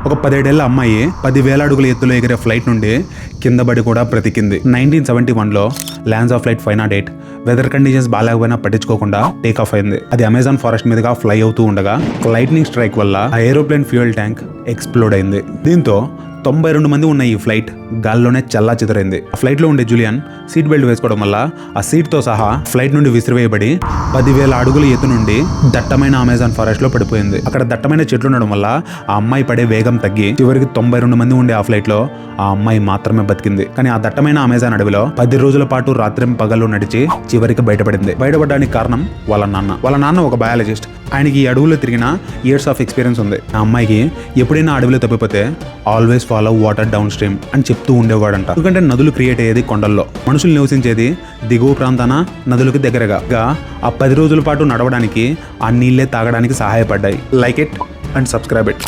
ఒక 17 ఏళ్ల అమ్మాయి 10,000 అడుగుల ఎత్తులో ఎగిరే ఫ్లైట్ నుండి కింద పడి కూడా బ్రతికింది. 1971లో LANSA of flight 508 weather conditions బాగాలేకపోయినా పట్టించుకోకుండా టేక్ ఆఫ్ అయింది. అది అమెజాన్ ఫారెస్ట్ మీదుగా ఫ్లై అవుతూ ఉండగా లైట్నింగ్ స్ట్రైక్ వల్ల ఆ ఏరోప్లేన్ ఫ్యూయల్ ట్యాంక్ ఎక్స్ప్లోడ్ అయింది. దీంతో 92 మంది ఉన్న ఈ ఫ్లైట్ గాల్లోనే చల్లా చెదరైంది. ఆ ఫ్లైట్ లో ఉండే జూలియన్ సీట్ బెల్ట్ వేసుకోవడం వల్ల ఆ సీట్ తో సహా ఫ్లైట్ నుండి విసిరివేయబడి 10,000 అడుగుల ఎత్తు నుండి దట్టమైన అమెజాన్ ఫారెస్ట్ లో పడిపోయింది. అక్కడ దట్టమైన చెట్లు ఉండడం వల్ల ఆ అమ్మాయి పడే వేగం తగ్గి చివరికి 92 మంది ఉండే ఆ ఫ్లైట్ లో ఆ అమ్మాయి మాత్రమే బతికింది. కానీ ఆ దట్టమైన అమెజాన్ అడవిలో 10 రోజుల పాటు రాత్రి పగలు నడిచి చివరికి బయటపడింది. బయటపడడానికి కారణం వాళ్ళ నాన్న ఒక బయాలజిస్ట్. ఆయనకి ఈ అడవుల్లో తిరిగిన ఇయర్స్ ఆఫ్ ఎక్స్పీరియన్స్ ఉంది. ఆ అమ్మాయికి ఎప్పుడైనా అడవిలో తప్పిపోతే always follow water downstream అని చెప్తూ ఉండేవాడంట. ఎందుకంటే నదులు క్రియేట్ అయ్యేది కొండల్లో, మనుషులు నివసించేది దిగువ ప్రాంతాన నదులకు దగ్గరగా. ఆ 10 రోజుల పాటు నడవడానికి ఆ నీళ్లే తాగడానికి సహాయపడ్డాయి. Like it and subscribe it.